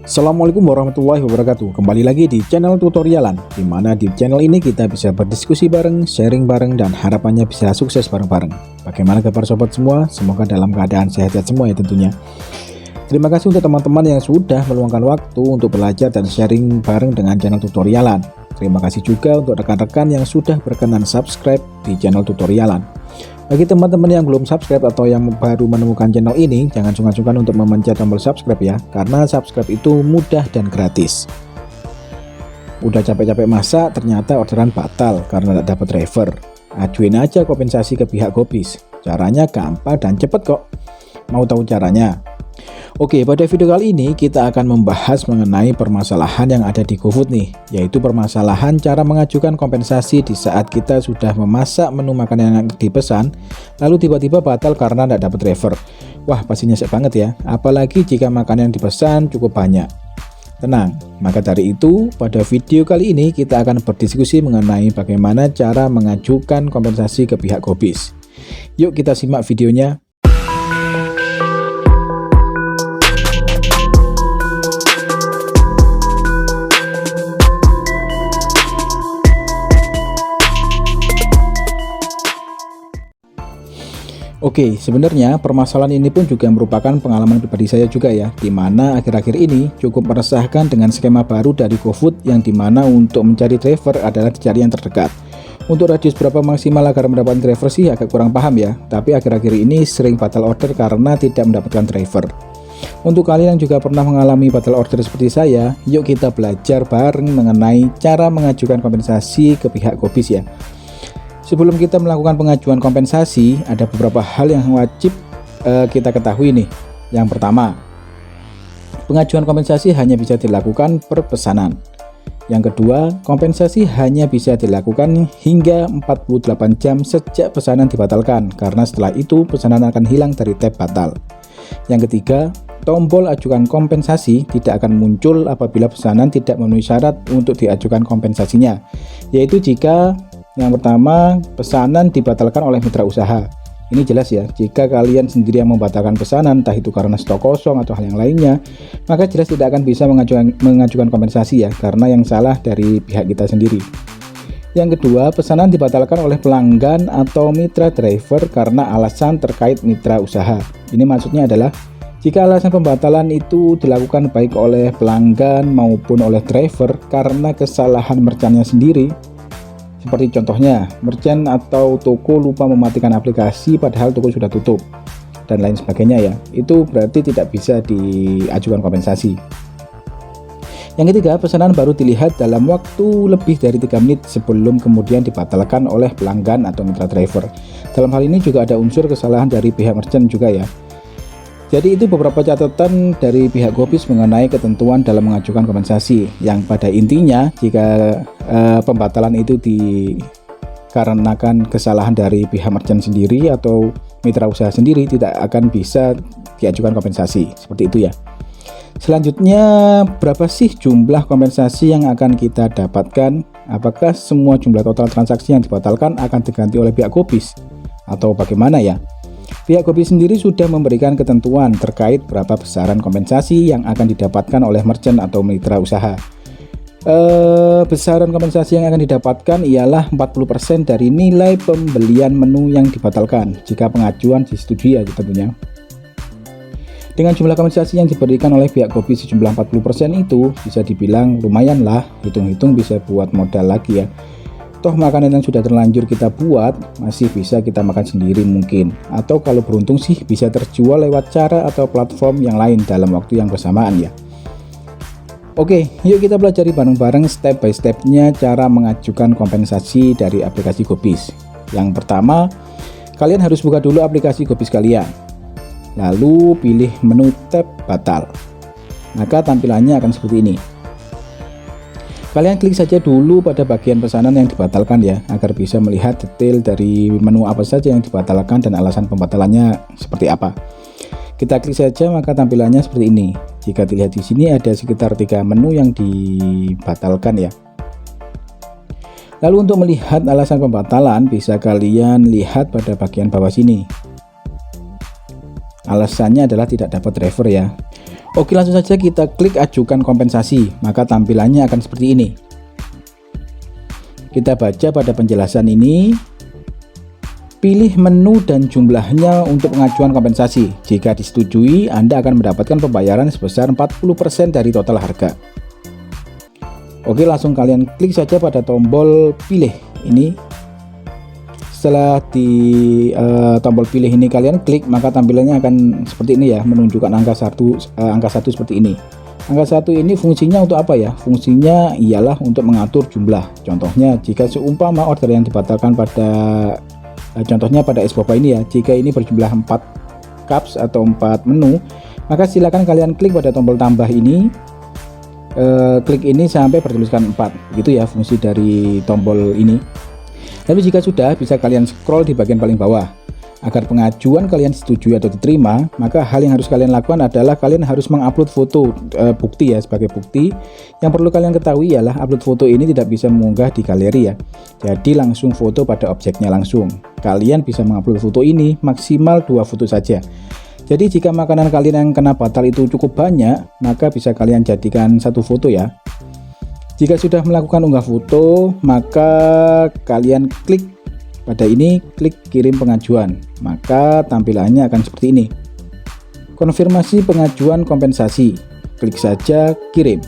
Assalamualaikum warahmatullahi wabarakatuh. Kembali lagi di channel tutorialan, di mana di channel ini kita bisa berdiskusi bareng, sharing bareng, dan harapannya bisa sukses bareng-bareng. Bagaimana kabar sobat semua? Semoga dalam keadaan sehat-sehat semua ya tentunya. Terima kasih untuk teman-teman yang sudah meluangkan waktu untuk belajar dan sharing bareng dengan channel tutorialan. Terima kasih juga untuk rekan-rekan yang sudah berkenan subscribe di channel tutorialan. Bagi teman-teman yang belum subscribe atau yang baru menemukan channel ini, jangan sungkan-sungkan untuk memencet tombol subscribe ya, karena subscribe itu mudah dan gratis. Udah capek-capek masak, ternyata orderan batal karena tidak dapat driver. Ajuin aja kompensasi ke pihak Gopis. Caranya gampang dan cepet kok. Mau tahu caranya? Oke, pada video kali ini kita akan membahas mengenai permasalahan yang ada di GoFood nih, yaitu permasalahan cara mengajukan kompensasi di saat kita sudah memasak menu makanan yang dipesan, lalu tiba-tiba batal karena tidak dapat driver. Wah, pasti nyesek banget ya, apalagi jika makanan yang dipesan cukup banyak. Tenang, maka dari itu pada video kali ini kita akan berdiskusi mengenai bagaimana cara mengajukan kompensasi ke pihak Gopis. Yuk kita simak videonya. Oke, sebenarnya permasalahan ini pun juga merupakan pengalaman pribadi saya juga ya, di mana akhir-akhir ini cukup meresahkan dengan skema baru dari GoFood yang dimana untuk mencari driver adalah dicari yang terdekat. Untuk radius berapa maksimal agar mendapatkan driver sih agak kurang paham ya, tapi akhir-akhir ini sering batal order karena tidak mendapatkan driver. Untuk kalian yang juga pernah mengalami batal order seperti saya, yuk kita belajar bareng mengenai cara mengajukan kompensasi ke pihak Gopis ya. Sebelum kita melakukan pengajuan kompensasi, ada beberapa hal yang wajib kita ketahui nih. Yang pertama, pengajuan kompensasi hanya bisa dilakukan per pesanan. Yang kedua, kompensasi hanya bisa dilakukan hingga 48 jam sejak pesanan dibatalkan, karena setelah itu pesanan akan hilang dari tab batal. Yang ketiga, tombol ajukan kompensasi tidak akan muncul apabila pesanan tidak memenuhi syarat untuk diajukan kompensasinya, yaitu jika yang pertama, pesanan dibatalkan oleh mitra usaha. Ini jelas ya, jika kalian sendiri yang membatalkan pesanan, entah itu karena stok kosong atau hal yang lainnya, maka jelas tidak akan bisa mengajukan kompensasi ya, karena yang salah dari pihak kita sendiri. Yang kedua, pesanan dibatalkan oleh pelanggan atau mitra driver karena alasan terkait mitra usaha. Ini maksudnya adalah, jika alasan pembatalan itu dilakukan baik oleh pelanggan maupun oleh driver karena kesalahan merchantnya sendiri, seperti contohnya, merchant atau toko lupa mematikan aplikasi padahal toko sudah tutup, dan lain sebagainya ya, itu berarti tidak bisa diajukan kompensasi. Yang ketiga, pesanan baru dilihat dalam waktu lebih dari 3 menit sebelum kemudian dibatalkan oleh pelanggan atau mitra driver. Dalam hal ini juga ada unsur kesalahan dari pihak merchant juga ya. Jadi itu beberapa catatan dari pihak Gopis mengenai ketentuan dalam mengajukan kompensasi, yang pada intinya jika pembatalan itu dikarenakan kesalahan dari pihak merchant sendiri atau mitra usaha sendiri, tidak akan bisa diajukan kompensasi, seperti itu ya. Selanjutnya, berapa sih jumlah kompensasi yang akan kita dapatkan? Apakah semua jumlah total transaksi yang dibatalkan akan diganti oleh pihak Gopis atau bagaimana ya? Pihak Gopis sendiri sudah memberikan ketentuan terkait berapa besaran kompensasi yang akan didapatkan oleh merchant atau mitra usaha. Besaran kompensasi yang akan didapatkan ialah 40% dari nilai pembelian menu yang dibatalkan jika pengajuan disetujui ya tentunya. Dengan jumlah kompensasi yang diberikan oleh pihak Gopis sejumlah 40% itu bisa dibilang lumayan lah, hitung-hitung bisa buat modal lagi ya. Toh makanan yang sudah terlanjur kita buat masih bisa kita makan sendiri mungkin, atau kalau beruntung sih bisa terjual lewat cara atau platform yang lain dalam waktu yang bersamaan ya. Oke, yuk kita pelajari bareng-bareng step by stepnya cara mengajukan kompensasi dari aplikasi Gopis. Yang pertama, kalian harus buka dulu aplikasi Gopis kalian, lalu pilih menu tab batal. Maka tampilannya akan seperti ini. Kalian klik saja dulu pada bagian pesanan yang dibatalkan ya, agar bisa melihat detail dari menu apa saja yang dibatalkan dan alasan pembatalannya seperti apa. Kita klik saja, maka tampilannya seperti ini. Jika dilihat di sini ada sekitar 3 menu yang dibatalkan ya. Lalu untuk melihat alasan pembatalan, bisa kalian lihat pada bagian bawah sini. Alasannya adalah tidak dapat driver ya. Oke, langsung saja kita klik ajukan kompensasi, maka tampilannya akan seperti ini. Kita baca pada penjelasan ini, pilih menu dan jumlahnya untuk pengajuan kompensasi. Jika disetujui, Anda akan mendapatkan pembayaran sebesar 40% dari total harga. Oke, langsung kalian klik saja pada tombol pilih ini. Setelah di tombol pilih ini kalian klik, maka tampilannya akan seperti ini ya, menunjukkan angka 1 seperti ini. Angka 1 ini fungsinya untuk apa ya? Fungsinya ialah untuk mengatur jumlah. Contohnya jika seumpama order yang dibatalkan pada contohnya pada es boba ini ya, jika ini berjumlah 4 cups atau 4 menu, maka silakan kalian klik pada tombol tambah ini. Klik ini sampai bertuliskan 4, gitu ya fungsi dari tombol ini. Tapi jika sudah, bisa kalian scroll di bagian paling bawah. Agar pengajuan kalian disetujui atau diterima, maka hal yang harus kalian lakukan adalah kalian harus mengupload foto bukti ya, sebagai bukti. Yang perlu kalian ketahui ialah upload foto ini tidak bisa mengunggah di galeri ya. Jadi langsung foto pada objeknya langsung. Kalian bisa mengupload foto ini maksimal 2 foto saja. Jadi jika makanan kalian yang kena batal itu cukup banyak, maka bisa kalian jadikan 1 foto ya. Jika sudah melakukan unggah foto, maka kalian klik pada ini, klik kirim pengajuan, maka tampilannya akan seperti ini. Konfirmasi pengajuan kompensasi, klik saja kirim.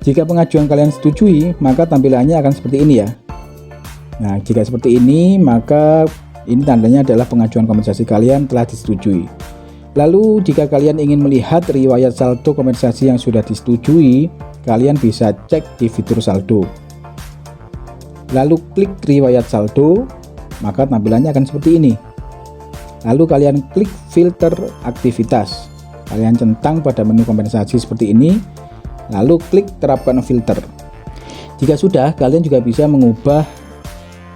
Jika pengajuan kalian setujui, maka tampilannya akan seperti ini ya. Nah, jika seperti ini, maka ini tandanya adalah pengajuan kompensasi kalian telah disetujui. Lalu jika kalian ingin melihat riwayat saldo kompensasi yang sudah disetujui, kalian bisa cek di fitur saldo. Lalu klik riwayat saldo, maka tampilannya akan seperti ini. Lalu kalian klik filter aktivitas. Kalian centang pada menu kompensasi seperti ini, lalu klik terapkan filter. Jika sudah, kalian juga bisa mengubah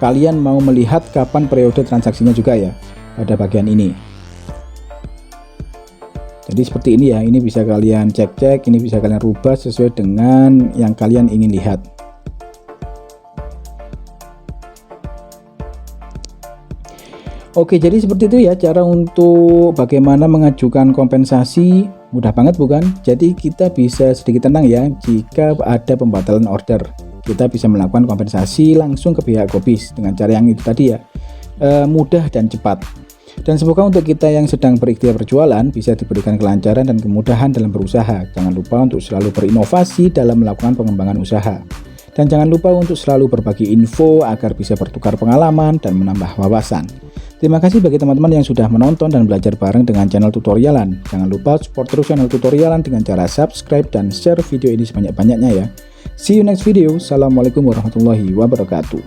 kalian mau melihat kapan periode transaksinya juga ya, pada bagian ini. Jadi seperti ini ya, ini bisa kalian cek-cek, ini bisa kalian rubah sesuai dengan yang kalian ingin lihat. Oke, jadi seperti itu ya cara untuk bagaimana mengajukan kompensasi. Mudah banget bukan? Jadi kita bisa sedikit tenang ya, jika ada pembatalan order, kita bisa melakukan kompensasi langsung ke pihak Qobis dengan cara yang itu tadi ya, mudah dan cepat. Dan semoga untuk kita yang sedang berikhtiar berjualan bisa diberikan kelancaran dan kemudahan dalam berusaha. Jangan lupa untuk selalu berinovasi dalam melakukan pengembangan usaha. Dan jangan lupa untuk selalu berbagi info agar bisa bertukar pengalaman dan menambah wawasan. Terima kasih bagi teman-teman yang sudah menonton dan belajar bareng dengan channel Tutorialan. Jangan lupa support terus channel Tutorialan dengan cara subscribe dan share video ini sebanyak-banyaknya ya. See you next video. Assalamualaikum warahmatullahi wabarakatuh.